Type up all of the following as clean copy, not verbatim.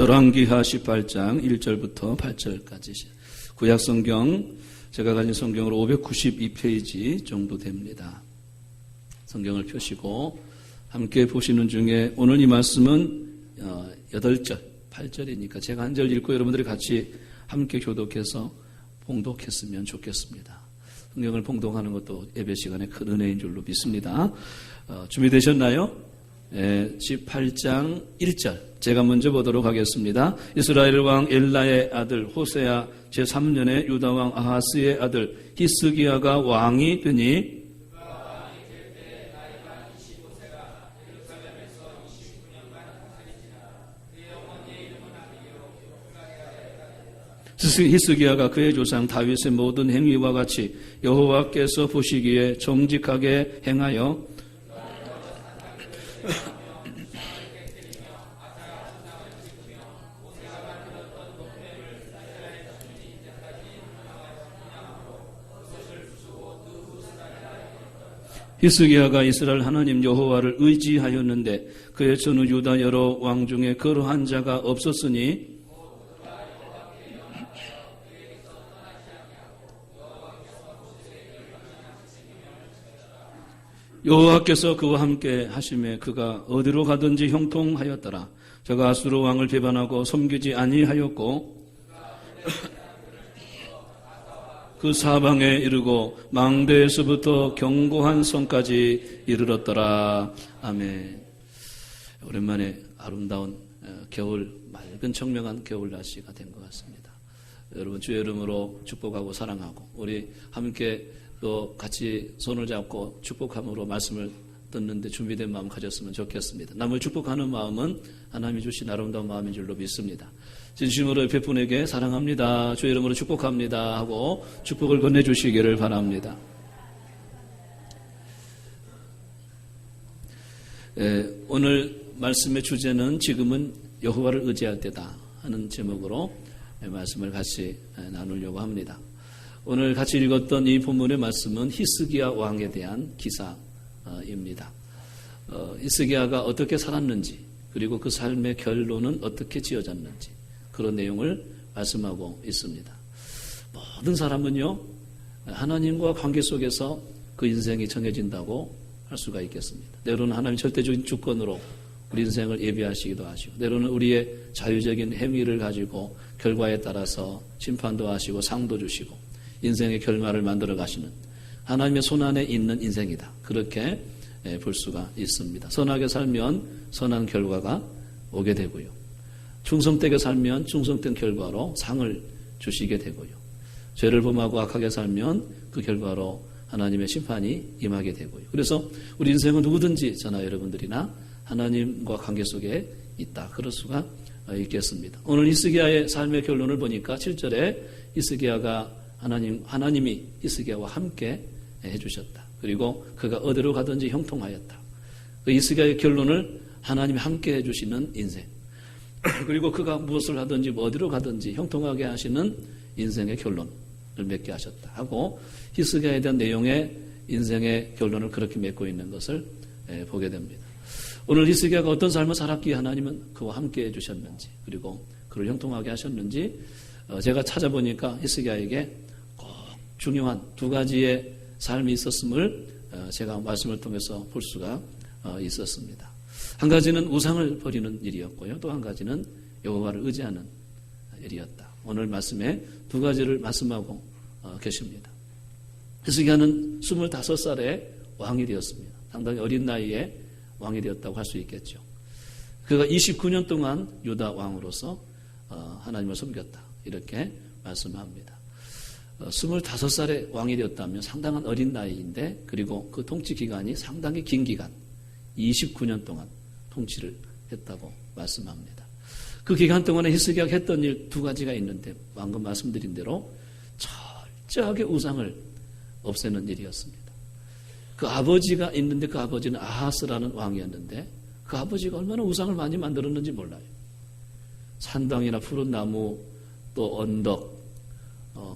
열왕기하 18장 1절부터 8절까지 구약성경 제가 가진 성경으로 592페이지 정도 됩니다. 성경을 펴시고 함께 보시는 중에 오늘 이 말씀은 8절, 8절이니까 제가 한 절 읽고 여러분들이 같이 함께 교독해서 봉독했으면 좋겠습니다. 성경을 봉독하는 것도 예배 시간에 큰 은혜인 줄로 믿습니다. 준비되셨나요? 18장 1절 제가 먼저 보도록 하겠습니다. 이스라엘 왕 엘라의 아들 호세아 제3년에 유다 왕 아하스의 아들 히스기야가 왕이 되니 히스기야가 그의 조상 다윗의 모든 행위와 같이 여호와께서 보시기에 정직하게 행하여 히스기야가 이스라엘 하나님 여호와를 의지하였는데 그의 전후 유다 여러 왕 중에 그러한 자가 없었으니 여호와께서 그와 함께 하심에 그가 어디로 가든지 형통하였더라. 저가 아수르 왕을 배반하고 섬기지 아니하였고 그 사방에 이르고 망대에서부터 견고한 성까지 이르렀더라. 아멘. 오랜만에 아름다운 겨울, 맑은 청명한 겨울 날씨가 된 것 같습니다. 여러분 주의 이름으로 축복하고 사랑하고 우리 함께 또 같이 손을 잡고 축복함으로 말씀을 듣는데 준비된 마음 가졌으면 좋겠습니다. 남을 축복하는 마음은 하나님이 주신 아름다운 마음인 줄로 믿습니다. 진심으로 옆에 분에게 사랑합니다, 주의 이름으로 축복합니다 하고 축복을 건네주시기를 바랍니다. 오늘 말씀의 주제는 지금은 여호와를 의지할 때다 하는 제목으로 말씀을 같이 나누려고 합니다. 오늘 같이 읽었던 이 본문의 말씀은 히스기야 왕에 대한 기사입니다. 히스기야가 어떻게 살았는지 그리고 그 삶의 결론은 어떻게 지어졌는지 그런 내용을 말씀하고 있습니다. 모든 사람은요 하나님과 관계 속에서 그 인생이 정해진다고 할 수가 있겠습니다. 때로는 하나님 절대적인 주권으로 우리 인생을 예비하시기도 하시고 때로는 우리의 자유적인 행위를 가지고 결과에 따라서 심판도 하시고 상도 주시고 인생의 결말을 만들어 가시는 하나님의 손안에 있는 인생이다. 그렇게 볼 수가 있습니다. 선하게 살면 선한 결과가 오게 되고요. 충성되게 살면 충성된 결과로 상을 주시게 되고요. 죄를 범하고 악하게 살면 그 결과로 하나님의 심판이 임하게 되고요. 그래서 우리 인생은 누구든지 저나 여러분들이나 하나님과 관계 속에 있다. 그럴 수가 있겠습니다. 오늘 히스기야의 삶의 결론을 보니까 7절에 히스기야가 하나님이 히스기야와 함께 해주셨다. 그리고 그가 어디로 가든지 형통하였다. 그 히스기야의 결론을 하나님이 함께 해주시는 인생. 그리고 그가 무엇을 하든지 어디로 가든지 형통하게 하시는 인생의 결론을 맺게 하셨다. 하고 히스기야에 대한 내용의 인생의 결론을 그렇게 맺고 있는 것을 보게 됩니다. 오늘 히스기야가 어떤 삶을 살았기에 하나님은 그와 함께 해주셨는지 그리고 그를 형통하게 하셨는지 제가 찾아보니까 히스기야에게 중요한 두 가지의 삶이 있었음을 제가 말씀을 통해서 볼 수가 있었습니다. 한 가지는 우상을 버리는 일이었고요. 또 한 가지는 여호와를 의지하는 일이었다. 오늘 말씀에 두 가지를 말씀하고 계십니다. 히스기야는 25살에 왕이 되었습니다. 상당히 어린 나이에 왕이 되었다고 할 수 있겠죠. 그가 29년 동안 유다 왕으로서 하나님을 섬겼다. 이렇게 말씀합니다. 25살에 왕이 되었다면 상당한 어린 나이인데 그리고 그 통치 기간이 상당히 긴 기간 29년 동안 통치를 했다고 말씀합니다. 그 기간 동안에 히스기야가 했던 일 두 가지가 있는데 방금 말씀드린 대로 철저하게 우상을 없애는 일이었습니다. 그 아버지가 있는데 그 아버지는 아하스라는 왕이었는데 그 아버지가 얼마나 우상을 많이 만들었는지 몰라요. 산당이나 푸른 나무 또 언덕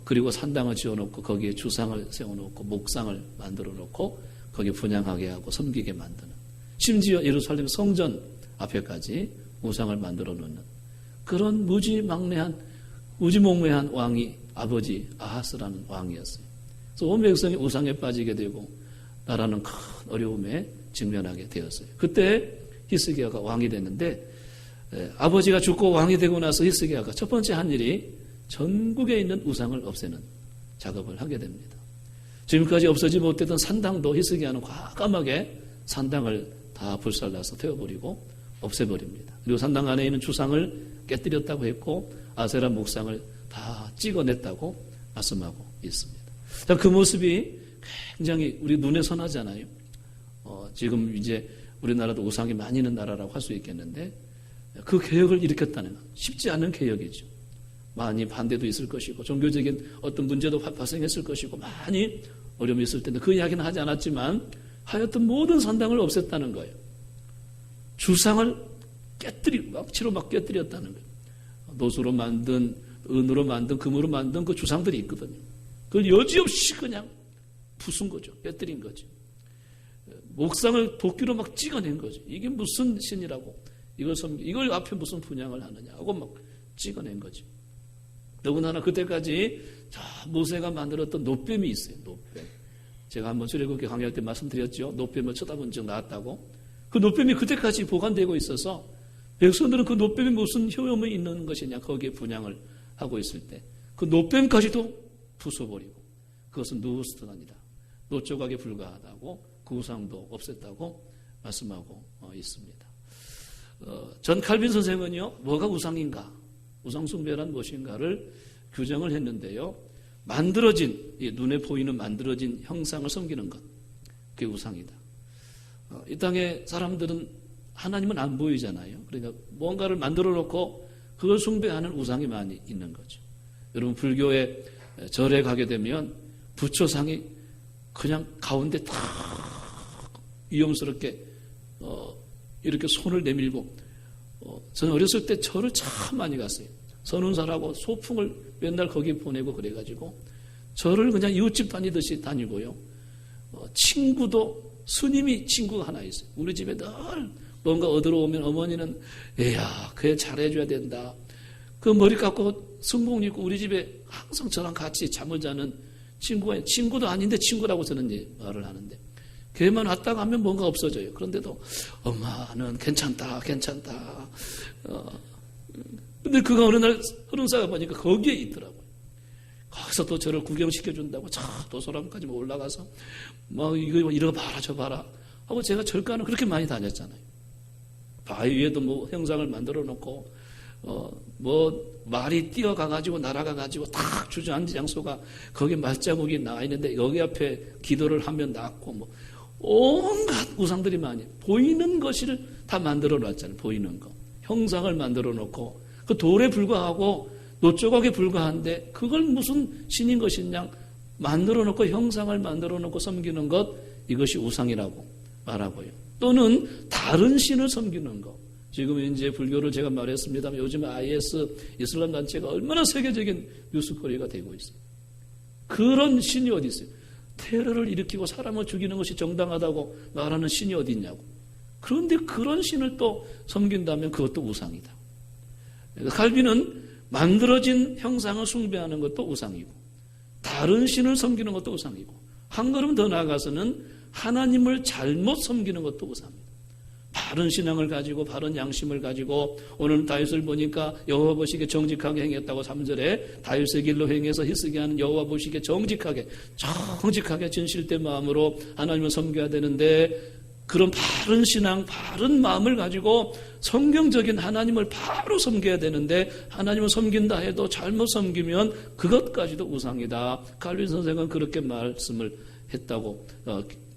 그리고 산당을 지어놓고 거기에 주상을 세워놓고 목상을 만들어놓고 거기에 분향하게 하고 섬기게 만드는 심지어 예루살렘 성전 앞에까지 우상을 만들어 놓는 그런 무지몽매한 왕이 아버지 아하스라는 왕이었어요. 그래서 온 백성이 우상에 빠지게 되고 나라는 큰 어려움에 직면하게 되었어요. 그때 히스기야가 왕이 됐는데 아버지가 죽고 왕이 되고 나서 히스기야가 첫 번째 한 일이 전국에 있는 우상을 없애는 작업을 하게 됩니다. 지금까지 없어지지 못했던 산당도 히스기야는 과감하게 산당을 다 불살라서 태워버리고 없애버립니다. 그리고 산당 안에 있는 주상을 깨뜨렸다고 했고 아세라 목상을 다 찍어냈다고 말씀하고 있습니다. 자, 그 모습이 굉장히 우리 눈에 선하잖아요. 지금 이제 우리나라도 우상이 많이 있는 나라라고 할 수 있겠는데 그 개혁을 일으켰다는 건 쉽지 않은 개혁이죠. 많이 반대도 있을 것이고 종교적인 어떤 문제도 발생했을 것이고 많이 어려움이 있을 텐데 그 이야기는 하지 않았지만 하여튼 모든 산당을 없앴다는 거예요. 주상을 억지로 막 깨뜨렸다는 거예요. 노수로 만든, 은으로 만든, 금으로 만든 그 주상들이 있거든요. 그걸 여지없이 그냥 부순 거죠. 깨뜨린 거죠. 목상을 도끼로 막 찍어낸 거죠. 이게 무슨 신이라고 이걸 앞에 무슨 분양을 하느냐고 막 찍어낸 거죠. 더군다나 그때까지 모세가 만들었던 노뱀이 있어요. 노뱀. 제가 한번 출애굽기 강의할 때 말씀드렸죠. 노뱀을 쳐다본 적 나왔다고. 그 노뱀이 그때까지 보관되고 있어서 백성들은 그 노뱀이 무슨 효용이 있는 것이냐 거기에 분양을 하고 있을 때 그 노뱀까지도 부숴버리고 그것은 누우스트단이다. 노조각에 불과하다고 그 우상도 없앴다고 말씀하고 있습니다. 전 칼빈 선생은요, 뭐가 우상인가, 우상숭배란 무엇인가를 규정을 했는데요. 눈에 보이는 만들어진 형상을 섬기는 것, 그게 우상이다. 이 땅에 사람들은 하나님은 안 보이잖아요. 그러니까 뭔가를 만들어 놓고 그걸 숭배하는 우상이 많이 있는 거죠. 여러분 불교의 절에 가게 되면 부처상이 그냥 가운데 탁 위험스럽게 이렇게 손을 내밀고 저는 어렸을 때 절을 참 많이 갔어요. 선운사라고 소풍을 맨날 거기 보내고 그래가지고 절을 그냥 이웃집 다니듯이 다니고요. 친구도 스님이 친구가 하나 있어요. 우리 집에 늘 뭔가 얻으러 오면 어머니는 애야 그애 잘해줘야 된다. 그 머리 깎고 승복 입고 우리 집에 항상 저랑 같이 잠을 자는 친구도 아닌데 친구라고 저는 이제 말을 하는데 걔만 왔다 가면 뭔가 없어져요. 그런데도 엄마는 괜찮다. 근데 그가 어느 날 30살가 보니까 거기에 있더라고요. 거기서 또 저를 구경시켜준다고 도서람까지 올라가서 막 이거 이러 봐라 저 봐라 하고 제가 절간을 그렇게 많이 다녔잖아요. 바위 위에도 뭐 형상을 만들어 놓고 뭐 말이 뛰어가가지고 날아가가지고 탁 주저앉은 장소가 거기 말자국이 나와 있는데 여기 앞에 기도를 하면 낫고 뭐 온갖 우상들이 많이 보이는 것을 다 만들어 놨잖아요. 보이는 거 형상을 만들어 놓고 그 돌에 불과하고 노조각에 불과한데 그걸 무슨 신인 것이냐 만들어 놓고 형상을 만들어 놓고 섬기는 것 이것이 우상이라고 말하고요. 또는 다른 신을 섬기는 것. 지금 이제 불교를 제가 말했습니다만 요즘 IS 이슬람 단체가 얼마나 세계적인 뉴스거리가 되고 있어요. 그런 신이 어디 있어요? 테러를 일으키고 사람을 죽이는 것이 정당하다고 말하는 신이 어디 있냐고. 그런데 그런 신을 또 섬긴다면 그것도 우상이다. 칼빈은 만들어진 형상을 숭배하는 것도 우상이고 다른 신을 섬기는 것도 우상이고 한 걸음 더 나아가서는 하나님을 잘못 섬기는 것도 우상입니다. 바른 신앙을 가지고 바른 양심을 가지고 오늘 다윗을 보니까 여호와 보시기에 정직하게 행했다고 3절에 다윗의 길로 행해서 히스기야는 여호와 보시기에 정직하게 진실된 마음으로 하나님을 섬겨야 되는데 그런 바른 신앙, 바른 마음을 가지고 성경적인 하나님을 바로 섬겨야 되는데 하나님을 섬긴다 해도 잘못 섬기면 그것까지도 우상이다. 칼빈 선생은 그렇게 말씀을 했다고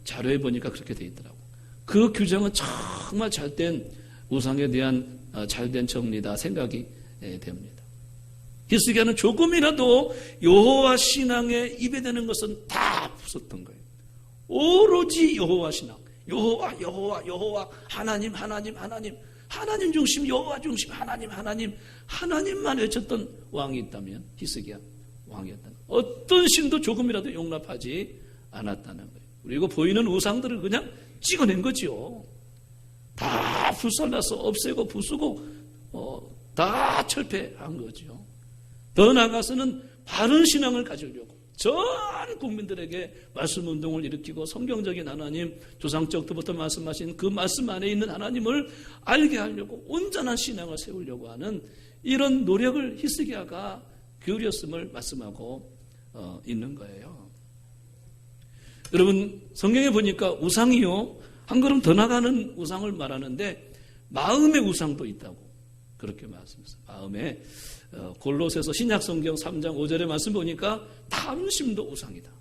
자료에 보니까 그렇게 돼 있더라고요. 그 규정은 정말 잘된 우상에 대한 잘된 정리다 생각이 됩니다. 히스기야는 조금이라도 여호와 신앙에 입에 대는 것은 다 부쉈던 거예요. 오로지 여호와 신앙. 여호와 하나님 중심 여호와 중심 하나님만 외쳤던 왕이 있다면 히스기야 왕이었다는 거예요. 어떤 신도 조금이라도 용납하지 않았다는 거예요. 그리고 보이는 우상들을 그냥 찍어낸 거죠. 다 불살라서 없애고 부수고 다 철폐한 거죠. 더 나아가서는 바른 신앙을 가지려고 전 국민들에게 말씀 운동을 일으키고 성경적인 하나님, 조상적 때부터 말씀하신 그 말씀 안에 있는 하나님을 알게 하려고 온전한 신앙을 세우려고 하는 이런 노력을 히스기야가 기울였음을 말씀하고 있는 거예요. 여러분, 성경에 보니까 우상이요, 한 걸음 더 나가는 우상을 말하는데 마음의 우상도 있다고 그렇게 말씀했어요. 마음에 골로새서 신약성경 3장 5절의 말씀 보니까 탐심도 우상이다.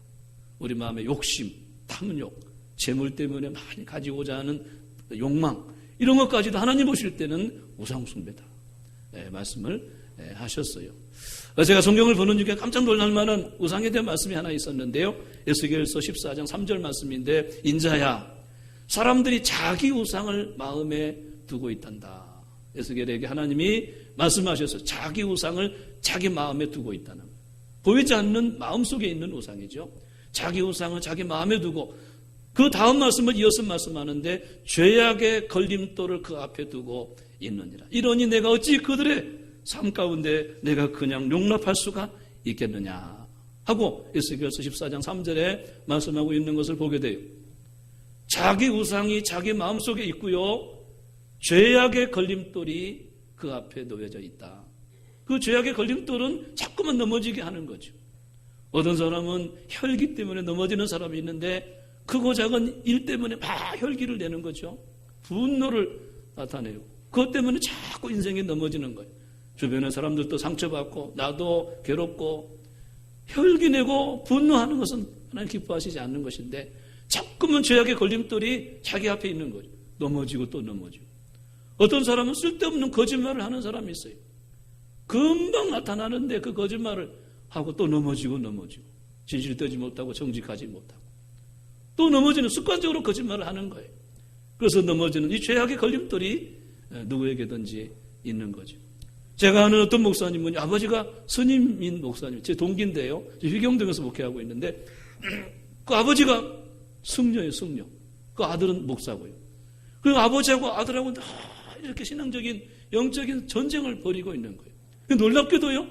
우리 마음의 욕심, 탐욕, 재물 때문에 많이 가지고자 하는 욕망, 이런 것까지도 하나님 보실 때는 우상숭배다. 말씀을 하셨어요. 제가 성경을 보는 중에 깜짝 놀랄 만한 우상에 대한 말씀이 하나 있었는데요. 에스겔서 14장 3절 말씀인데, 인자야, 사람들이 자기 우상을 마음에 두고 있단다. 에스겔에게 하나님이 말씀하셔서 자기 우상을 자기 마음에 두고 있다는 거예요. 보이지 않는 마음속에 있는 우상이죠. 자기 우상을 자기 마음에 두고, 그 다음 말씀을 이어서 말씀하는데 죄악의 걸림돌을 그 앞에 두고 있느니라. 이러니 내가 어찌 그들의 삶 가운데 내가 그냥 용납할 수가 있겠느냐 하고 에스겔서 14장 3절에 말씀하고 있는 것을 보게 돼요. 자기 우상이 자기 마음속에 있고요, 죄악의 걸림돌이 그 앞에 놓여져 있다. 그 죄악의 걸림돌은 자꾸만 넘어지게 하는 거죠. 어떤 사람은 혈기 때문에 넘어지는 사람이 있는데 크고 작은 일 때문에 막 혈기를 내는 거죠. 분노를 나타내고 그것 때문에 자꾸 인생이 넘어지는 거예요. 주변의 사람들도 상처받고 나도 괴롭고 혈기 내고 분노하는 것은 하나님 기뻐하시지 않는 것인데 자꾸만 죄악의 걸림돌이 자기 앞에 있는 거죠. 넘어지고 또 넘어지고. 어떤 사람은 쓸데없는 거짓말을 하는 사람이 있어요. 금방 나타나는데 그 거짓말을 하고 또 넘어지고 진실되지 못하고 정직하지 못하고 또 넘어지는, 습관적으로 거짓말을 하는 거예요. 그래서 넘어지는 이 죄악의 걸림돌이 누구에게든지 있는 거죠. 제가 아는 어떤 목사님은, 아버지가 스님인 목사님, 제 동기인데요, 휘경동에서 목회하고 있는데 그 아버지가 승려예요. 승려. 그 아들은 목사고요. 그 아버지하고 아들하고 이렇게 신앙적인 영적인 전쟁을 벌이고 있는 거예요. 놀랍게도요,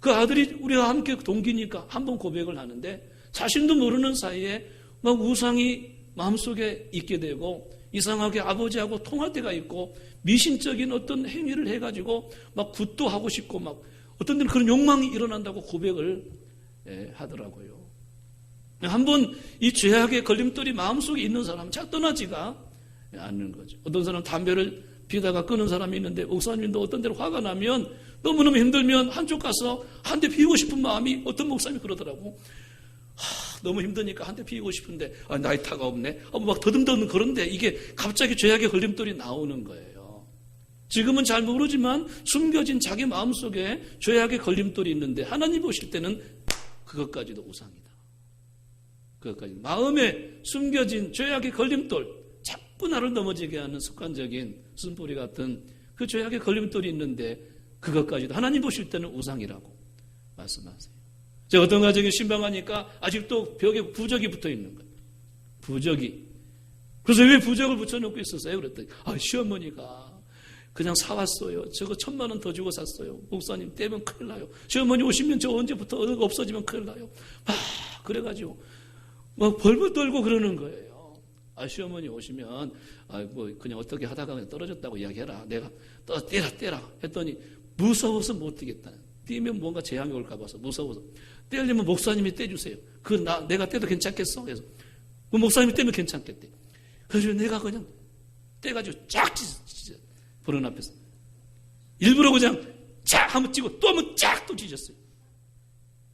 그 아들이 우리와 함께 동기니까 한번 고백을 하는데 자신도 모르는 사이에 막 우상이 마음속에 있게 되고 이상하게 아버지하고 통할 때가 있고 미신적인 어떤 행위를 해가지고 막 굿도 하고 싶고 막 어떤 데는 그런 욕망이 일어난다고 고백을 하더라고요. 한번 이 죄악의 걸림돌이 마음속에 있는 사람은 잘 떠나지가 않는 거죠. 어떤 사람은 담배를 피다가 끊은 사람이 있는데 목사님도 어떤 데로 화가 나면 너무너무 힘들면 한쪽 가서 한 대 피우고 싶은 마음이, 어떤 목사님이 그러더라고. 너무 힘드니까 한 대 피우고 싶은데 나이타가 없네. 막 더듬더듬 그런데 이게 갑자기 죄악의 걸림돌이 나오는 거예요. 지금은 잘 모르지만 숨겨진 자기 마음속에 죄악의 걸림돌이 있는데 하나님 보실 때는 그것까지도 우상이다. 그것까지 마음에 숨겨진 죄악의 걸림돌, 자꾸 나를 넘어지게 하는 습관적인 쓴뿌리 같은 그 죄악의 걸림돌이 있는데 그것까지도 하나님 보실 때는 우상이라고 말씀하세요. 제가 어떤 가정에 신방하니까 아직도 벽에 부적이 붙어 있는 거예요. 부적이. 그래서 왜 부적을 붙여놓고 있었어요? 그랬더니 시어머니가 그냥 사왔어요. 저거 1,000만 원 더 주고 샀어요. 목사님 떼면 큰일 나요. 시어머니 오시면 저 언제부터 없어지면 큰일 나요. 그래가지고 막 벌벌 떨고 그러는 거예요. 시어머니 오시면 뭐 그냥 어떻게 하다가 그냥 떨어졌다고 이야기해라. 내가 떼라 했더니 무서워서 못 뛰겠다는. 뛰면 뭔가 재앙이 올까 봐서 무서워서. 떼려면 목사님이 떼주세요. 내가 떼도 괜찮겠어? 그래서 그 목사님이 떼면 괜찮겠대. 그래서 내가 그냥 떼가지고 쫙 찢어. 보는 앞에서. 일부러 그냥 쫙 한번 찌고 또 한번 쫙 또 찢었어요.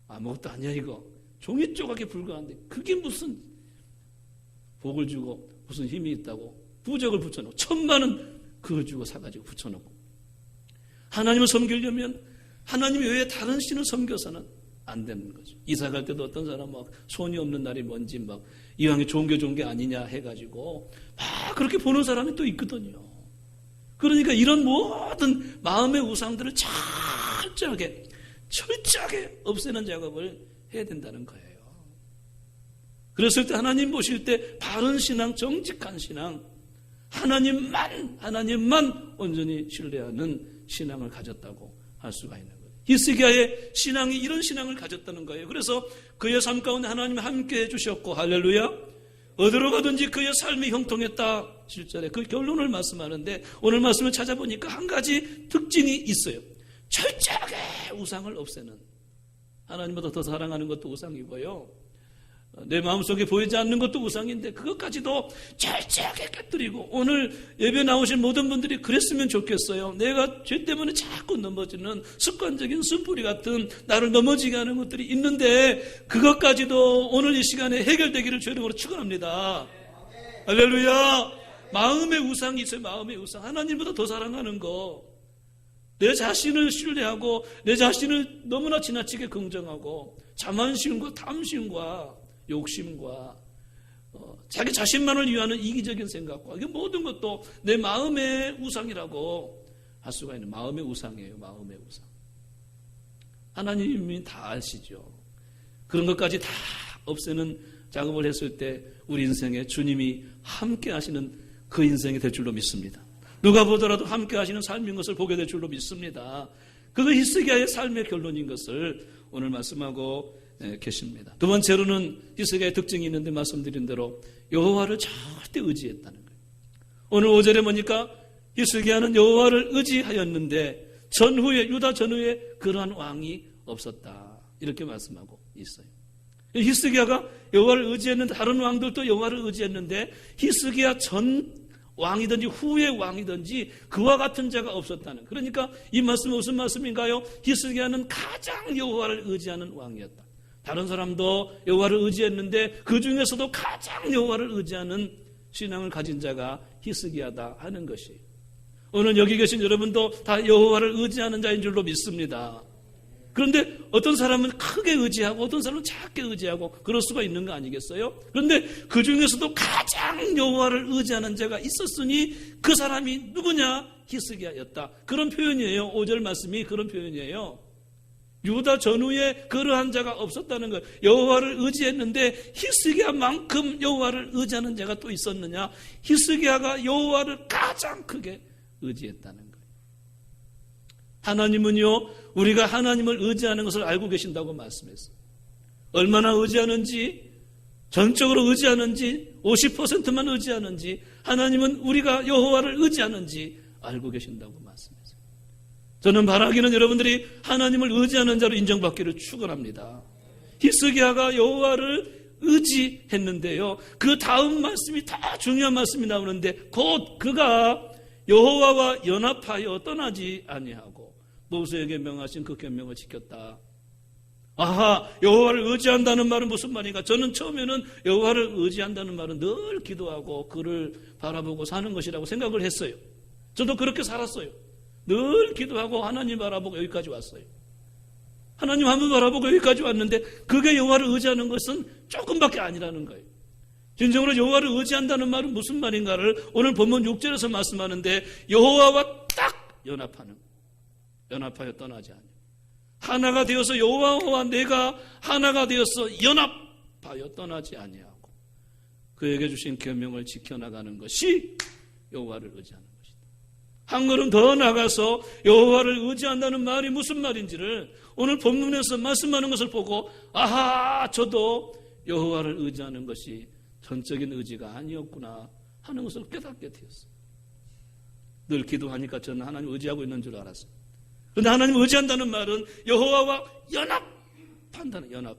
아무것도 아니야 이거. 종이 조각에 불과한데 그게 무슨 복을 주고 무슨 힘이 있다고 부적을 붙여놓고 1,000만 원 그거 주고 사가지고 붙여놓고. 하나님을 섬기려면 하나님 외에 다른 신을 섬겨서는 안 되는 거죠. 이사 갈 때도 어떤 사람 막 손이 없는 날이 뭔지 막 이왕에 좋은 게 아니냐 해가지고 막 그렇게 보는 사람이 또 있거든요. 그러니까 이런 모든 마음의 우상들을 철저하게 없애는 작업을 해야 된다는 거예요. 그랬을 때 하나님 보실 때 바른 신앙, 정직한 신앙, 하나님만 온전히 신뢰하는 신앙을 가졌다고 할 수가 있는 거예요. 히스기야의 신앙이 이런 신앙을 가졌다는 거예요. 그래서 그의 삶 가운데 하나님이 함께 해주셨고, 할렐루야, 어디로 가든지 그의 삶이 형통했다. 7절에 그 결론을 말씀하는데, 오늘 말씀을 찾아보니까 한 가지 특징이 있어요. 철저하게 우상을 없애는, 하나님보다 더 사랑하는 것도 우상이고요, 내 마음속에 보이지 않는 것도 우상인데 그것까지도 철저하게 깨뜨리고, 오늘 예배 나오신 모든 분들이 그랬으면 좋겠어요. 내가 죄 때문에 자꾸 넘어지는 습관적인 쓴뿌리 같은 나를 넘어지게 하는 것들이 있는데 그것까지도 오늘 이 시간에 해결되기를 주의 이름으로 축원합니다. 할렐루야. 마음의 우상이 있어요. 마음의 우상. 하나님보다 더 사랑하는 거, 내 자신을 신뢰하고 내 자신을 너무나 지나치게 긍정하고, 자만심과 탐심과 욕심과 자기 자신만을 위하는 이기적인 생각과, 이 모든 것도 내 마음의 우상이라고 할 수가 있는, 마음의 우상이에요. 마음의 우상. 하나님이 다 아시죠. 그런 것까지 다 없애는 작업을 했을 때 우리 인생에 주님이 함께 하시는 그 인생이 될 줄로 믿습니다. 누가 보더라도 함께 하시는 삶인 것을 보게 될 줄로 믿습니다. 그거 히스기야의 삶의 결론인 것을 오늘 말씀하고 계십니다. 두 번째로는 히스기야의 특징이 있는데, 말씀드린 대로 여호와를 절대 의지했다는 거예요. 오늘 5절에 보니까 히스기야는 여호와를 의지하였는데 전후에, 유다 전후에 그러한 왕이 없었다, 이렇게 말씀하고 있어요. 히스기야가 여호와를 의지했는데, 다른 왕들도 여호와를 의지했는데 히스기야 전 왕이든지 후의 왕이든지 그와 같은 자가 없었다는, 그러니까 이 말씀은 무슨 말씀인가요? 히스기야는 가장 여호와를 의지하는 왕이었다. 다른 사람도 여호와를 의지했는데 그 중에서도 가장 여호와를 의지하는 신앙을 가진 자가 히스기야다 하는 것이에요. 오늘 여기 계신 여러분도 다 여호와를 의지하는 자인 줄로 믿습니다. 그런데 어떤 사람은 크게 의지하고 어떤 사람은 작게 의지하고 그럴 수가 있는 거 아니겠어요? 그런데 그 중에서도 가장 여호와를 의지하는 자가 있었으니 그 사람이 누구냐? 히스기야였다. 그런 표현이에요. 5절 말씀이 그런 표현이에요. 유다 전후에 그러한 자가 없었다는 거예요. 여호와를 의지했는데 히스기야만큼 여호와를 의지하는 자가 또 있었느냐? 히스기야가 여호와를 가장 크게 의지했다는 거예요. 하나님은요, 우리가 하나님을 의지하는 것을 알고 계신다고 말씀했어요. 얼마나 의지하는지, 전적으로 의지하는지, 50%만 의지하는지, 하나님은 우리가 여호와를 의지하는지 알고 계신다고 말씀했어요. 저는 바라기는 여러분들이 하나님을 의지하는 자로 인정받기를 축원합니다. 히스기야가 여호와를 의지했는데요, 그 다음 말씀이 다 중요한 말씀이 나오는데, 곧 그가 여호와와 연합하여 떠나지 아니하고 모세에게 명하신 그 계명을 지켰다. 아하, 여호와를 의지한다는 말은 무슨 말인가? 저는 처음에는 여호와를 의지한다는 말은 늘 기도하고 그를 바라보고 사는 것이라고 생각을 했어요. 저도 그렇게 살았어요. 늘 기도하고 하나님 바라보고 여기까지 왔어요. 하나님 한번 바라보고 여기까지 왔는데 그게 여호와를 의지하는 것은 조금밖에 아니라는 거예요. 진정으로 여호와를 의지한다는 말은 무슨 말인가를 오늘 본문 6절에서 말씀하는데, 여호와와 딱 연합하여 떠나지 않아요. 하나가 되어서 여호와와 내가 하나가 되어서 연합하여 떠나지 아니하고 그에게 주신 계명을 지켜나가는 것이 여호와를 의지하는 것이다. 한 걸음 더 나가서 여호와를 의지한다는 말이 무슨 말인지를 오늘 본문에서 말씀하는 것을 보고, 아하, 저도 여호와를 의지하는 것이 전적인 의지가 아니었구나 하는 것을 깨닫게 되었어요. 늘 기도하니까 저는 하나님 의지하고 있는 줄 알았어요. 그런데 하나님 의지한다는 말은 여호와와 연합한다는, 연합.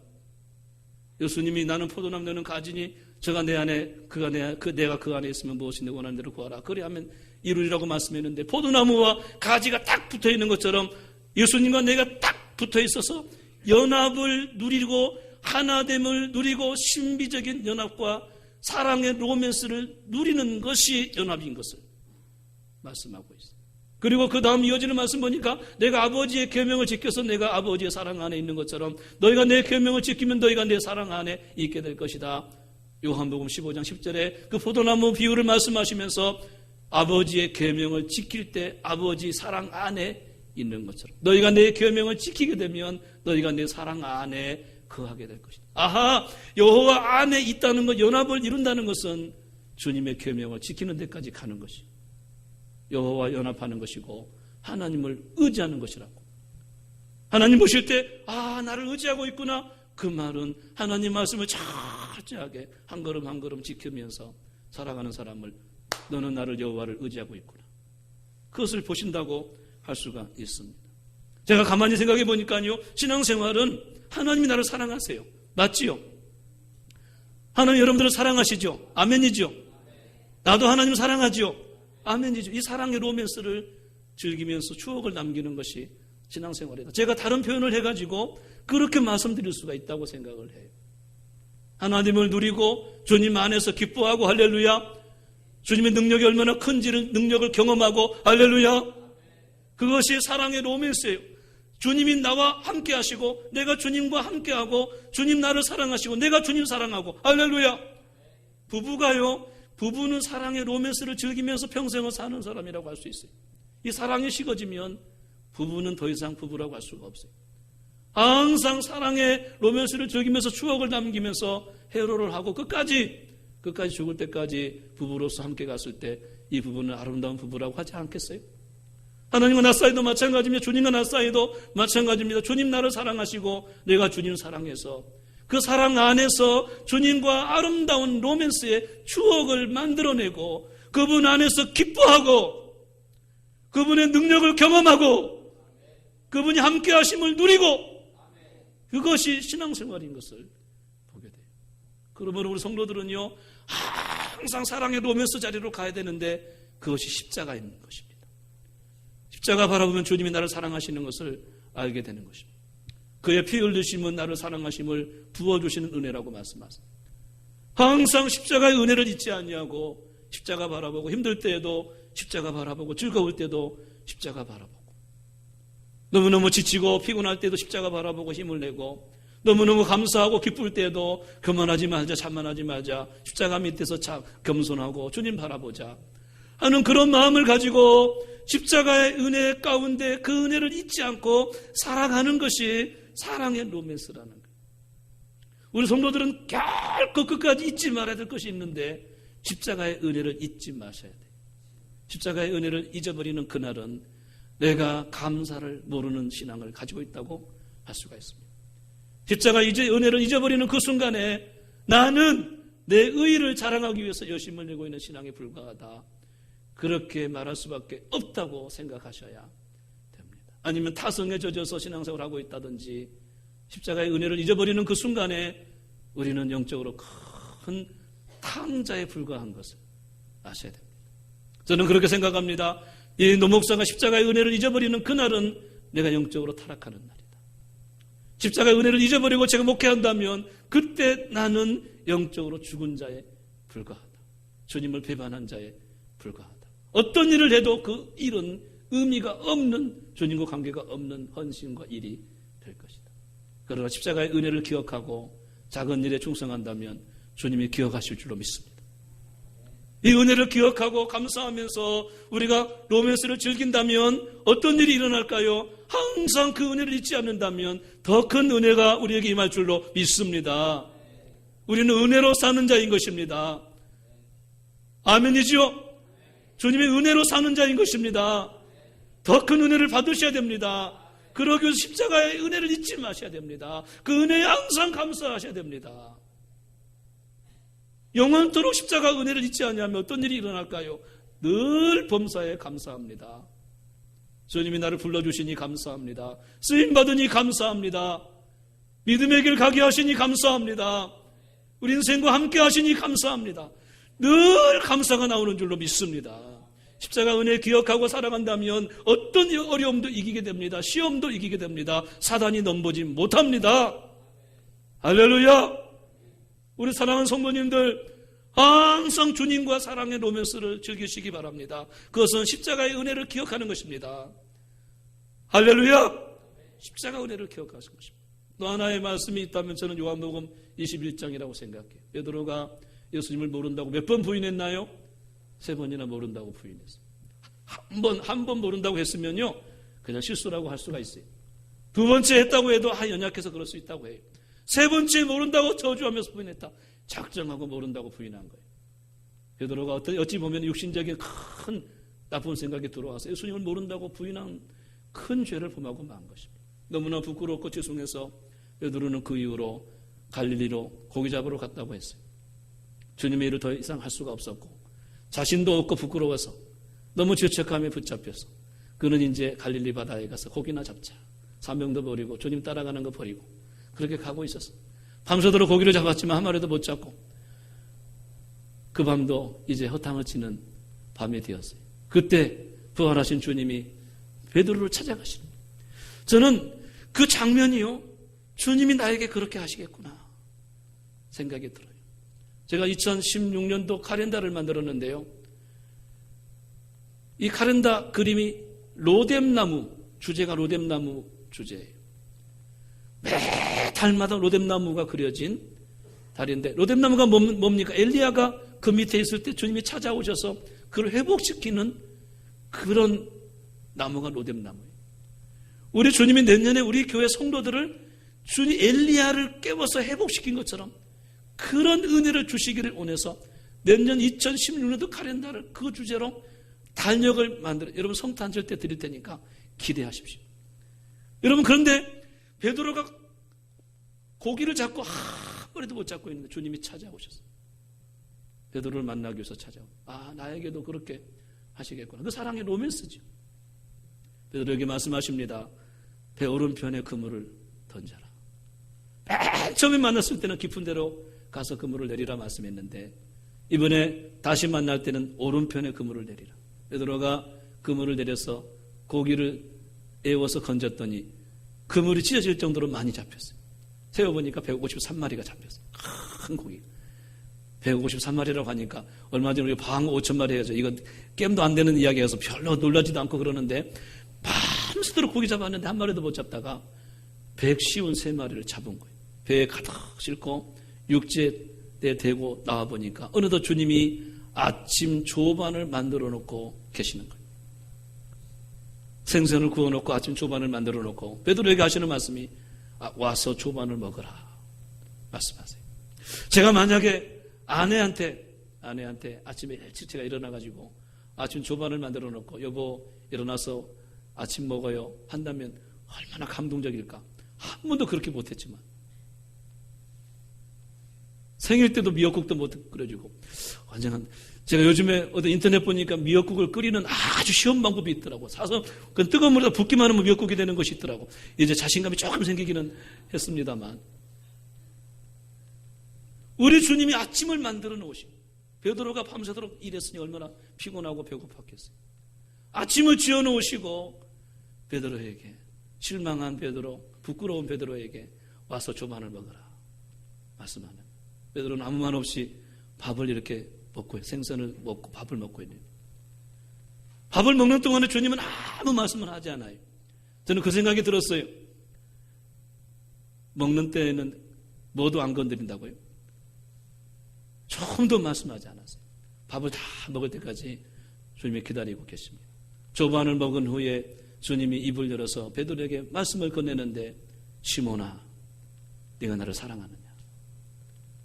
예수님이 나는 포도나무 너는 가지니 저가 내 안에 내가 그 안에 있으면 무엇이 내 원하는 대로 구하라. 그리하면 이루리라고 말씀했는데, 포도나무와 가지가 딱 붙어 있는 것처럼 예수님과 내가 딱 붙어 있어서 연합을 누리고 하나됨을 누리고 신비적인 연합과 사랑의 로맨스를 누리는 것이 연합인 것을 말씀하고 있어요. 그리고 그 다음 이어지는 말씀 보니까 내가 아버지의 계명을 지켜서 내가 아버지의 사랑 안에 있는 것처럼 너희가 내 계명을 지키면 너희가 내 사랑 안에 있게 될 것이다. 요한복음 15장 10절에 그 포도나무 비유를 말씀하시면서 아버지의 계명을 지킬 때 아버지 사랑 안에 있는 것처럼 너희가 내 계명을 지키게 되면 너희가 내 사랑 안에 거하게 될 것이다. 아하, 여호와 안에 있다는 것, 연합을 이룬다는 것은 주님의 계명을 지키는 데까지 가는 것이 여호와 연합하는 것이고 하나님을 의지하는 것이라고. 하나님 보실 때 나를 의지하고 있구나. 그 말은 하나님 말씀을 철저하게 한 걸음 한 걸음 지키면서 살아가는 사람을 너는 나를 여호와를 의지하고 있구나. 그것을 보신다고 할 수가 있습니다. 제가 가만히 생각해 보니까요, 신앙생활은 하나님이 나를 사랑하세요. 맞지요? 하나님 여러분들을 사랑하시죠? 아멘이죠? 나도 하나님 사랑하죠? 아멘이죠? 이 사랑의 로맨스를 즐기면서 추억을 남기는 것이 신앙생활이다. 제가 다른 표현을 해가지고 그렇게 말씀드릴 수가 있다고 생각을 해요. 하나님을 누리고 주님 안에서 기뻐하고 할렐루야. 주님의 능력이 얼마나 큰지를 능력을 경험하고 할렐루야. 그것이 사랑의 로맨스예요. 주님이 나와 함께 하시고 내가 주님과 함께 하고 주님 나를 사랑하시고 내가 주님 사랑하고 할렐루야. 부부는 사랑의 로맨스를 즐기면서 평생을 사는 사람이라고 할 수 있어요. 이 사랑이 식어지면 부부는 더 이상 부부라고 할 수가 없어요. 항상 사랑의 로맨스를 즐기면서 추억을 남기면서 해로를 하고 끝까지 죽을 때까지 부부로서 함께 갔을 때 이 부부는 아름다운 부부라고 하지 않겠어요? 하나님과 나 사이도 마찬가지입니다. 주님과 나 사이도 마찬가지입니다. 주님 나를 사랑하시고 내가 주님 사랑해서 그 사랑 안에서 주님과 아름다운 로맨스의 추억을 만들어내고 그분 안에서 기뻐하고 그분의 능력을 경험하고 그분이 함께 하심을 누리고 그것이 신앙생활인 것을 보게 돼요. 그러므로 우리 성도들은요, 항상 사랑의 로맨스 자리로 가야 되는데 그것이 십자가인 것입니다. 십자가 바라보면 주님이 나를 사랑하시는 것을 알게 되는 것입니다. 그의 피 흘리심은 나를 사랑하심을 부어주시는 은혜라고 말씀하십니다. 항상 십자가의 은혜를 잊지 아니하고 십자가 바라보고 힘들 때에도 십자가 바라보고 즐거울 때도 십자가 바라보고 너무너무 지치고 피곤할 때도 십자가 바라보고 힘을 내고 너무너무 감사하고 기쁠 때도 교만하지 말자 자만하지 말자 십자가 밑에서 겸손하고 주님 바라보자 하는 그런 마음을 가지고 십자가의 은혜 가운데 그 은혜를 잊지 않고 살아가는 것이 사랑의 로맨스라는 거예요. 우리 성도들은 결코 끝까지 잊지 말아야 될 것이 있는데 십자가의 은혜를 잊지 마셔야 돼요. 십자가의 은혜를 잊어버리는 그날은 내가 감사를 모르는 신앙을 가지고 있다고 할 수가 있습니다. 십자가의 은혜를 잊어버리는 그 순간에 나는 내 의의를 자랑하기 위해서 열심을 내고 있는 신앙에 불과하다. 그렇게 말할 수밖에 없다고 생각하셔야 됩니다. 아니면 타성에 젖어서 신앙생활을 하고 있다든지 십자가의 은혜를 잊어버리는 그 순간에 우리는 영적으로 큰 탕자에 불과한 것을 아셔야 됩니다. 저는 그렇게 생각합니다. 이 노목사가 십자가의 은혜를 잊어버리는 그날은 내가 영적으로 타락하는 날이다. 십자가의 은혜를 잊어버리고 제가 목회한다면 그때 나는 영적으로 죽은 자에 불과하다. 주님을 배반한 자에 불과하다. 어떤 일을 해도 그 일은 의미가 없는 주님과 관계가 없는 헌신과 일이 될 것이다. 그러나 십자가의 은혜를 기억하고 작은 일에 충성한다면 주님이 기억하실 줄로 믿습니다. 이 은혜를 기억하고 감사하면서 우리가 로맨스를 즐긴다면 어떤 일이 일어날까요? 항상 그 은혜를 잊지 않는다면 더 큰 은혜가 우리에게 임할 줄로 믿습니다. 우리는 은혜로 사는 자인 것입니다. 아멘이죠? 주님의 은혜로 사는 자인 것입니다. 더 큰 은혜를 받으셔야 됩니다. 그러기 위해서 십자가의 은혜를 잊지 마셔야 됩니다. 그 은혜에 항상 감사하셔야 됩니다. 영원토록 십자가 은혜를 잊지 않으면 어떤 일이 일어날까요? 늘 범사에 감사합니다. 주님이 나를 불러주시니 감사합니다. 쓰임받으니 감사합니다. 믿음의 길 가게 하시니 감사합니다. 우리 인생과 함께 하시니 감사합니다. 늘 감사가 나오는 줄로 믿습니다. 십자가 은혜 기억하고 살아간다면 어떤 어려움도 이기게 됩니다. 시험도 이기게 됩니다. 사단이 넘보지 못합니다. 할렐루야. 우리 사랑하는 성도님들 항상 주님과 사랑의 로맨스를 즐기시기 바랍니다. 그것은 십자가의 은혜를 기억하는 것입니다. 할렐루야. 십자가 은혜를 기억하시는 것입니다. 또 하나의 말씀이 있다면 저는 요한복음 21장이라고 생각해요. 베드로가 예수님을 모른다고 몇 번 부인했나요? 3번이나 모른다고 부인했어요. 한 번 모른다고 했으면요 그냥 실수라고 할 수가 있어요. 2번째 했다고 해도 연약해서 그럴 수 있다고 해요. 3번째 모른다고 저주하면서 부인했다. 작정하고 모른다고 부인한 거예요. 베드로가 어찌 보면 육신적인 큰 나쁜 생각이 들어와서 예수님을 모른다고 부인한 큰 죄를 범하고 만 것입니다. 너무나 부끄럽고 죄송해서 베드로는 그 이후로 갈릴리로 고기 잡으러 갔다고 했어요. 주님의 일을 더 이상 할 수가 없었고 자신도 없고 부끄러워서 너무 죄책감에 붙잡혀서 그는 이제 갈릴리 바다에 가서 고기나 잡자. 사명도 버리고 주님 따라가는 거 버리고 그렇게 가고 있었어. 밤새도록 고기를 잡았지만 한 마리도 못 잡고 그 밤도 이제 허탕을 치는 밤이 되었어요. 그때 부활하신 주님이 베드로를 찾아가시는 거예요. 저는 그 장면이요, 주님이 나에게 그렇게 하시겠구나 생각이 들어요. 제가 2016년도 카렌다를 만들었는데요. 이 카렌다 그림이 로뎀나무, 주제가 로뎀나무 주제예요. 매 달마다 로뎀나무가 그려진 달인데, 로뎀나무가 뭡니까? 엘리야가 그 밑에 있을 때 주님이 찾아오셔서 그를 회복시키는 그런 나무가 로뎀나무예요. 우리 주님이 내년에 우리 교회 성도들을 주님 엘리야를 깨워서 회복시킨 것처럼 그런 은혜를 주시기를 원해서 내년 2016년도 카렌다를 그 주제로 달력을 만들어 여러분 성탄절 때 드릴 테니까 기대하십시오. 여러분, 그런데 베드로가 고기를 잡고 한 마리도 못 잡고 있는데 주님이 찾아오셨어요. 베드로를 만나기 위해서 찾아오고, 나에게도 그렇게 하시겠구나. 그 사랑의 로맨스죠. 베드로에게 말씀하십니다. 배 오른편에 그물을 던져라. 맨 처음에 만났을 때는 깊은 데로 가서 그물을 내리라 말씀했는데 이번에 다시 만날 때는 오른편에 그물을 내리라. 베드로가 그물을 내려서 고기를 에워서 건졌더니 그물이 찢어질 정도로 많이 잡혔어요. 세어보니까 153마리가 잡혔어요. 큰 고기. 153마리라고 하니까 얼마 전에 우리 방어 5,000마리 해서 이거 게임도 안 되는 이야기여서 별로 놀라지도 않고 그러는데 밤새도록 고기 잡았는데 한 마리도 못 잡다가 153마리를 잡은 거예요. 배에 가득 싣고 육지에 대고 나와보니까 어느덧 주님이 아침 조반을 만들어 놓고 계시는 거예요. 생선을 구워놓고 아침 조반을 만들어 놓고 베드로에게 하시는 말씀이 와서 조반을 먹어라 말씀하세요. 제가 만약에 아내한테 아침에 일찍 제가 일어나가지고 아침 조반을 만들어 놓고 여보 일어나서 아침 먹어요 한다면 얼마나 감동적일까. 한 번도 그렇게 못했지만 생일 때도 미역국도 못 끓여주고 완전한. 제가 요즘에 어디 인터넷 보니까 미역국을 끓이는 아주 쉬운 방법이 있더라고. 사서 그 뜨거운 물에다 붓기만 하면 미역국이 되는 것이 있더라고. 이제 자신감이 조금 생기기는 했습니다만 우리 주님이 아침을 만들어 놓으시고 베드로가 밤새도록 일했으니 얼마나 피곤하고 배고팠겠어요. 아침을 지어 놓으시고 베드로에게, 실망한 베드로, 부끄러운 베드로에게 와서 조반을 먹어라 말씀하는. 베드로는 아무 말 없이 밥을 이렇게 먹고 생선을 먹고 밥을 먹고 있는. 밥을 먹는 동안에 주님은 아무 말씀을 하지 않아요. 저는 그 생각이 들었어요. 먹는 때에는 뭐도 안 건드린다고요? 조금도 말씀하지 않았어요. 밥을 다 먹을 때까지 주님이 기다리고 계십니다. 조반을 먹은 후에 주님이 입을 열어서 베드로에게 말씀을 건네는데 시몬아 네가 나를 사랑하느냐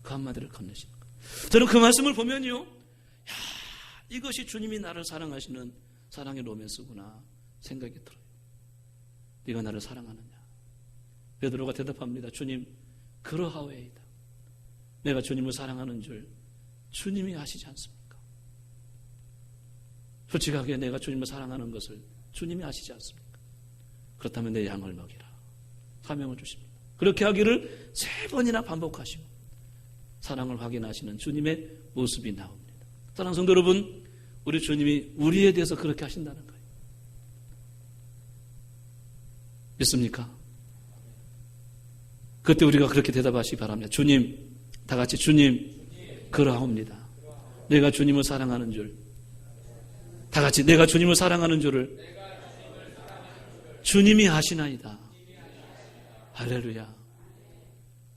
그 한마디를 건네시는 거예요. 저는 그 말씀을 보면요, 이것이 주님이 나를 사랑하시는 사랑의 로맨스구나 생각이 들어요. 네가 나를 사랑하느냐. 베드로가 대답합니다. 주님 그러하오이다. 내가 주님을 사랑하는 줄 주님이 아시지 않습니까? 솔직하게 내가 주님을 사랑하는 것을 주님이 아시지 않습니까? 그렇다면 내 양을 먹이라 사명을 주십니다. 그렇게 하기를 3번이나 반복하시고 사랑을 확인하시는 주님의 모습이 나옵니다. 사랑하는 성도 여러분, 우리 주님이 우리에 대해서 그렇게 하신다는 거예요. 믿습니까? 그때 우리가 그렇게 대답하시기 바랍니다. 주님, 다 같이 주님 그러하옵니다. 내가 주님을 사랑하는 줄, 다 같이 내가 주님을 사랑하는 줄을 주님이 아시나이다. 할렐루야.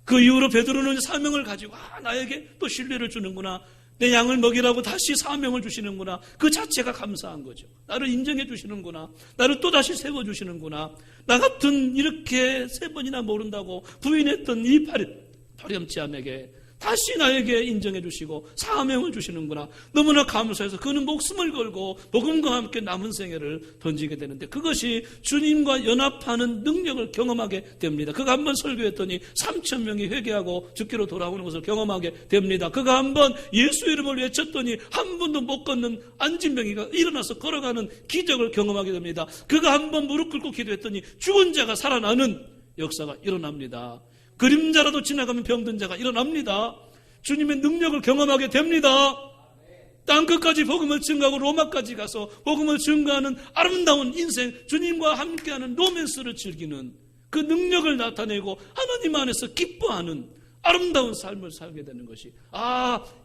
그 이후로 베드로는 사명을 가지고 나에게 또 신뢰를 주는구나. 내 양을 먹이라고 다시 사명을 주시는구나. 그 자체가 감사한 거죠. 나를 인정해 주시는구나. 나를 또다시 세워주시는구나. 나 같은 이렇게 3번이나 모른다고 부인했던 이 파렴치함에게 다시 나에게 인정해 주시고 사명을 주시는구나. 너무나 감사해서 그는 목숨을 걸고 복음과 함께 남은 생애를 던지게 되는데, 그것이 주님과 연합하는 능력을 경험하게 됩니다. 그가 한번 설교했더니 3,000명이 회개하고 주께로 돌아오는 것을 경험하게 됩니다. 그가 한번 예수 이름을 외쳤더니 한 번도 못 걷는 안진병이가 일어나서 걸어가는 기적을 경험하게 됩니다. 그가 한번 무릎 꿇고 기도했더니 죽은 자가 살아나는 역사가 일어납니다. 그림자라도 지나가면 병든 자가 일어납니다. 주님의 능력을 경험하게 됩니다. 땅끝까지 복음을 증거하고 로마까지 가서 복음을 증거하는 아름다운 인생, 주님과 함께하는 로맨스를 즐기는 그 능력을 나타내고 하나님 안에서 기뻐하는 아름다운 삶을 살게 되는 것이,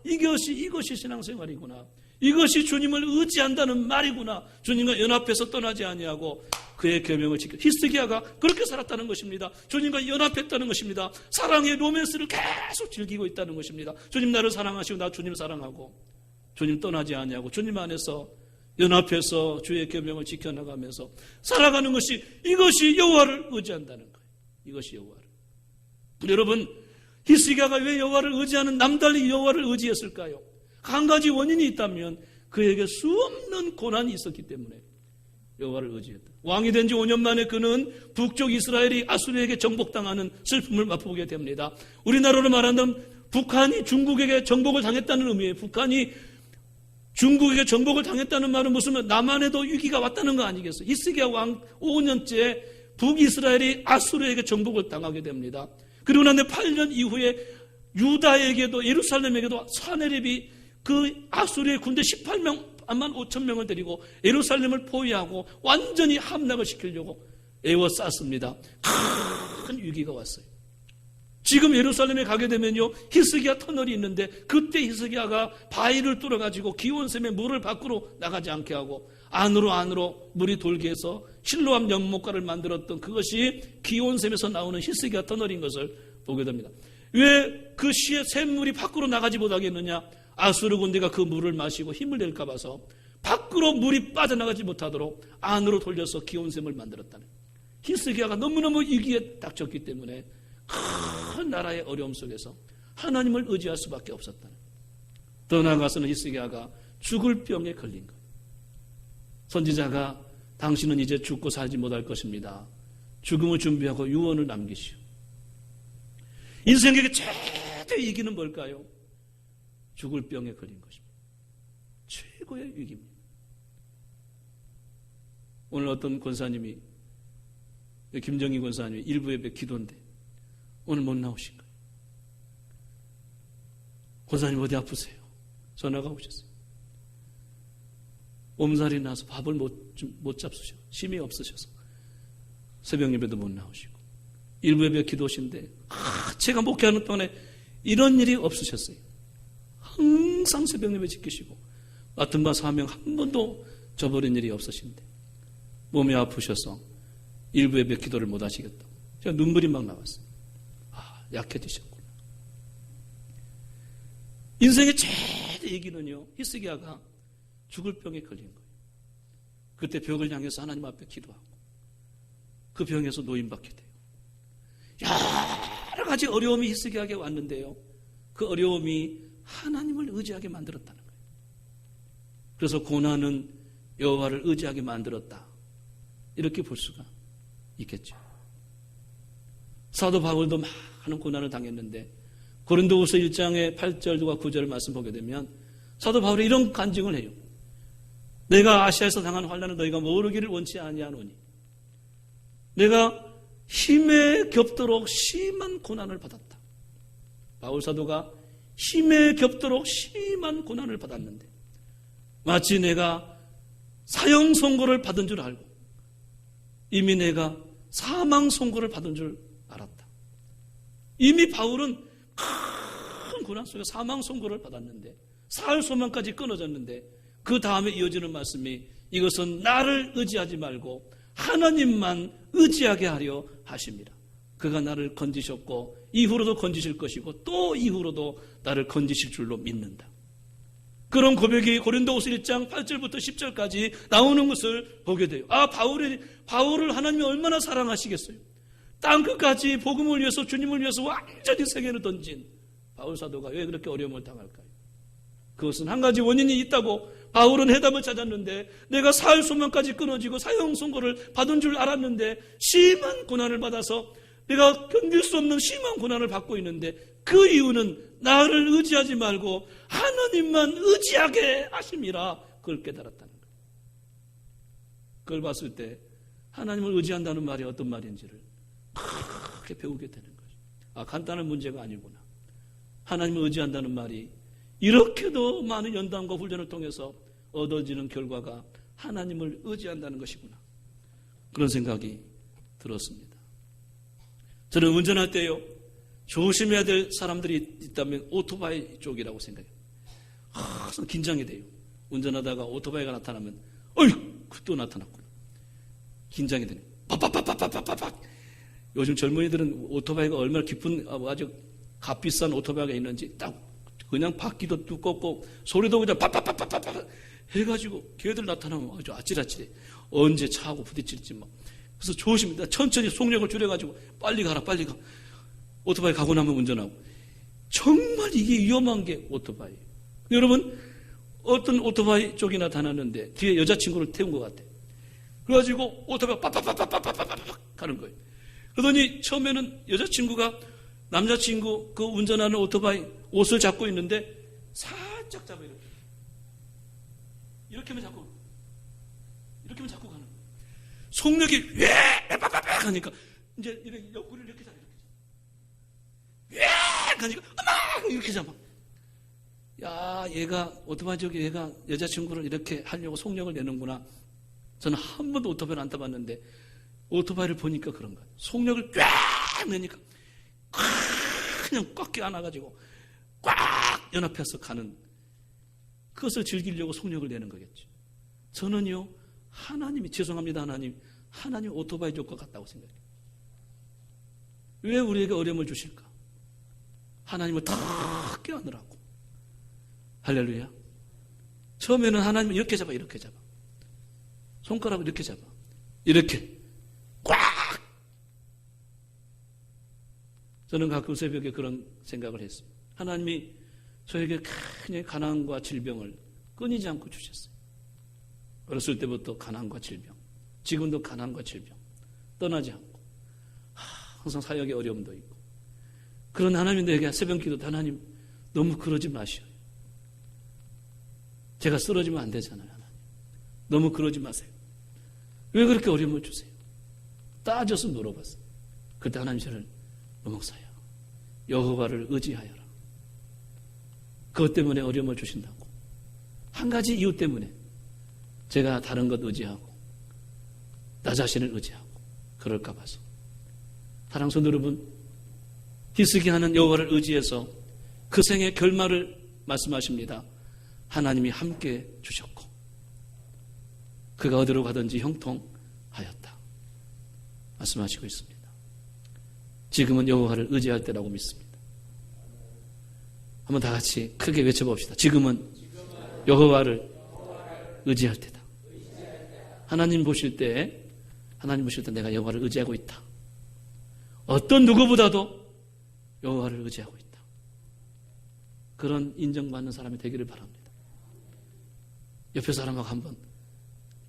이것이 신앙생활이구나. 이것이 주님을 의지한다는 말이구나. 주님과 연합해서 떠나지 아니하고 그의 계명을 지켜. 히스기야가 그렇게 살았다는 것입니다. 주님과 연합했다는 것입니다. 사랑의 로맨스를 계속 즐기고 있다는 것입니다. 주님 나를 사랑하시고 나 주님 사랑하고 주님 떠나지 아니하고 주님 안에서 연합해서 주의 계명을 지켜나가면서 살아가는 것이, 이것이 여호와를 의지한다는 거예요. 이것이 여호와를. 여러분, 히스기야가 왜 여호와를 의지하는 남달리 여호와를 의지했을까요? 한 가지 원인이 있다면 그에게 수없는 고난이 있었기 때문에 여호와를 의지했다. 왕이 된 지 5년 만에 그는 북쪽 이스라엘이 아수르에게 정복당하는 슬픔을 맛보게 됩니다. 우리나라로 말하면 북한이 중국에게 정복을 당했다는 의미예요. 북한이 중국에게 정복을 당했다는 말은 무슨, 남한에도 위기가 왔다는 거 아니겠어요? 히스기야 왕 5년째 북이스라엘이 아수르에게 정복을 당하게 됩니다. 그리고 난 8년 이후에 유다에게도, 예루살렘에게도 사네립이 그 아수르의 군대 18만 5천 명을 데리고 예루살렘을 포위하고 완전히 함락을 시키려고 에워쌌습니다. 큰 위기가 왔어요. 지금 예루살렘에 가게 되면요, 히스기야 터널이 있는데, 그때 히스기야가 바위를 뚫어가지고 기온샘에 물을 밖으로 나가지 않게 하고 안으로 물이 돌게 해서 실로암 연못가를 만들었던 그것이 기온샘에서 나오는 히스기야 터널인 것을 보게 됩니다. 왜 그 시에 샘물이 밖으로 나가지 못하게 했느냐? 아수르 군대가 그 물을 마시고 힘을 낼까 봐서 밖으로 물이 빠져나가지 못하도록 안으로 돌려서 기온샘을 만들었다는. 히스기야가 너무너무 위기에 닥쳤기 때문에 큰 나라의 어려움 속에서 하나님을 의지할 수밖에 없었다는. 더 나아가서는 히스기야가 죽을 병에 걸린 거예요. 선지자가 당신은 이제 죽고 살지 못할 것입니다. 죽음을 준비하고 유언을 남기시오. 인생에게 최대 위기는 뭘까요? 죽을 병에 걸린 것입니다. 최고의 위기입니다. 오늘 어떤 권사님이, 김정희 권사님이 일부 예배 기도인데 오늘 못 나오신 거예요. 권사님 어디 아프세요? 전화가 오셨어요. 몸살이 나서 밥을 못 잡수셔. 힘이 없으셔서 새벽 예배도 못 나오시고, 일부 예배 기도신데 제가 목회하는 동안에 이런 일이 없으셨어요. 항상 새벽 예배 지키시고 맡은 바 사명 한 번도 저버린 일이 없으신데 몸이 아프셔서 일부 예배 기도를 못 하시겠다. 제가 눈물이 막 나왔어요. 약해지셨구나. 인생의 최대 얘기는요, 히스기야가 죽을 병에 걸린 거예요. 그때 벽을 향해서 하나님 앞에 기도하고 그 병에서 노인받게 돼요. 여러 가지 어려움이 히스기야에게 왔는데요, 그 어려움이 하나님을 의지하게 만들었다는 거예요. 그래서 고난은 여호와를 의지하게 만들었다, 이렇게 볼 수가 있겠죠. 사도 바울도 많은 고난을 당했는데 고린도후서 1장의 8절과 9절 말씀 보게 되면 사도 바울이 이런 간증을 해요. 내가 아시아에서 당한 환난을 너희가 모르기를 원치 아니하노니 내가 힘에 겹도록 심한 고난을 받았다. 바울 사도가 힘에 겹도록 심한 고난을 받았는데 마치 내가 사형 선고를 받은 줄 알고 이미 내가 사망 선고를 받은 줄 알았다. 이미 바울은 큰 고난 속에 사망 선고를 받았는데 살 소망까지 끊어졌는데 그 다음에 이어지는 말씀이 이것은 나를 의지하지 말고 하나님만 의지하게 하려 하십니다. 그가 나를 건지셨고 이후로도 건지실 것이고 또 이후로도 나를 건지실 줄로 믿는다. 그런 고백이 고린도후서 1장 8절부터 10절까지 나오는 것을 보게 돼요. 바울을 하나님이 얼마나 사랑하시겠어요. 땅끝까지 복음을 위해서 주님을 위해서 완전히 세계를 던진 바울 사도가 왜 그렇게 어려움을 당할까요? 그것은 한 가지 원인이 있다고 바울은 해답을 찾았는데, 내가 사흘 소망까지 끊어지고 사형 선고를 받은 줄 알았는데 심한 고난을 받아서 내가 견딜 수 없는 심한 고난을 받고 있는데, 그 이유는 나를 의지하지 말고 하나님만 의지하게 하심이라, 그걸 깨달았다는 거예요. 그걸 봤을 때 하나님을 의지한다는 말이 어떤 말인지를 크게 배우게 되는 거죠. 간단한 문제가 아니구나. 하나님을 의지한다는 말이 이렇게도 많은 연단과 훈련을 통해서 얻어지는 결과가 하나님을 의지한다는 것이구나. 그런 생각이 들었습니다. 저는 운전할 때요, 조심해야 될 사람들이 있다면 오토바이 쪽이라고 생각해요. 항상 긴장이 돼요. 운전하다가 오토바이가 나타나면, 또 나타났구나. 긴장이 되네. 팍팍팍팍팍팍팍. 요즘 젊은이들은 오토바이가 얼마나 깊은, 아주 값비싼 오토바이가 있는지 딱 그냥 바퀴도 두껍고 소리도 그냥 팍팍팍팍팍 해가지고 걔들 나타나면 아주 아찔아찔해. 언제 차하고 부딪힐지 막. 그래서 조심히, 천천히 속력을 줄여가지고 빨리 가라, 빨리 가. 오토바이 가고 나면 운전하고. 정말 이게 위험한 게 오토바이. 여러분, 어떤 오토바이 쪽이 나타났는데 뒤에 여자친구를 태운 것 같아. 그래가지고 오토바이 빡빡빡빡빡빡빡 가는 거예요. 그러더니 처음에는 여자친구가 남자친구 그 운전하는 오토바이 옷을 잡고 있는데 살짝 잡아, 이렇게만 잡고 가는 거예요. 속력이 빡빡빡 하니까 이제 이렇게 옆구리를 이렇게 잡아, 하니까 어머 이렇게 잡아. 야, 얘가 오토바이 쪽에 얘가 여자친구를 이렇게 하려고 속력을 내는구나. 저는 한 번도 오토바이를 안 타봤는데 오토바이를 보니까 그런 거예요. 속력을 꽉 내니까 그냥 꽉 껴안아가지고 꽉 연합해서 가는, 그것을 즐기려고 속력을 내는 거겠죠. 저는요, 하나님이, 죄송합니다 하나님 오토바이 줄 것 같다고 생각해요. 왜 우리에게 어려움을 주실까? 하나님을 다 껴안으라고. 할렐루야. 처음에는 하나님을 이렇게 잡아, 손가락을 이렇게 잡아, 이렇게 꽉. 저는 가끔 새벽에 그런 생각을 했습니다. 하나님이 저에게 그냥 가난과 질병을 끊이지 않고 주셨어요. 어렸을 때부터 가난과 질병, 지금도 가난과 질병 떠나지 않고, 항상 사역에 어려움도 있고. 그런 하나님, 내게 새벽 기도, 하나님 너무 그러지 마시오. 제가 쓰러지면 안 되잖아요. 하나님 너무 그러지 마세요. 왜 그렇게 어려움을 주세요? 따져서 물어봤어요. 그때 하나님 저를, 목사야, 여호와를 의지하여라. 그것 때문에 어려움을 주신다고. 한 가지 이유 때문에 제가 다른 것 의지하고 나 자신을 의지하고 그럴까 봐서. 사랑하는 성도 여러분, 히스기야는 여호와를 의지해서 그 생의 결말을 말씀하십니다. 하나님이 함께 주셨고 그가 어디로 가든지 형통하였다 말씀하시고 있습니다. 지금은 여호와를 의지할 때라고 믿습니다. 한번 다 같이 크게 외쳐봅시다. 지금은 여호와를 의지할 때다. 하나님 보실 때 내가 여호와를 의지하고 있다. 어떤 누구보다도 여호와를 의지하고 있다. 그런 인정받는 사람이 되기를 바랍니다. 옆에 사람하고 한번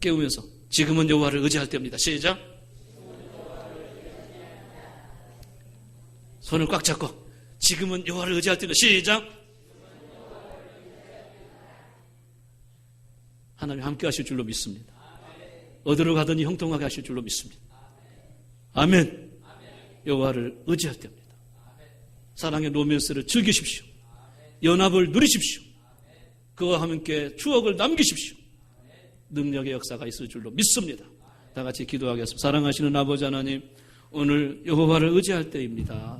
깨우면서, 지금은 여호와를 의지할 때입니다. 시작. 손을 꽉 잡고, 지금은 여호와를 의지할 때입니다. 시작. 하나님 함께 하실 줄로 믿습니다. 어디로 가더니 형통하게 하실 줄로 믿습니다. 아멘. 여호와를 의지할 때입니다. 사랑의 로맨스를 즐기십시오. 연합을 누리십시오. 그와 함께 추억을 남기십시오. 능력의 역사가 있을 줄로 믿습니다. 다 같이 기도하겠습니다. 사랑하시는 아버지 하나님, 오늘 여호와를 의지할 때입니다.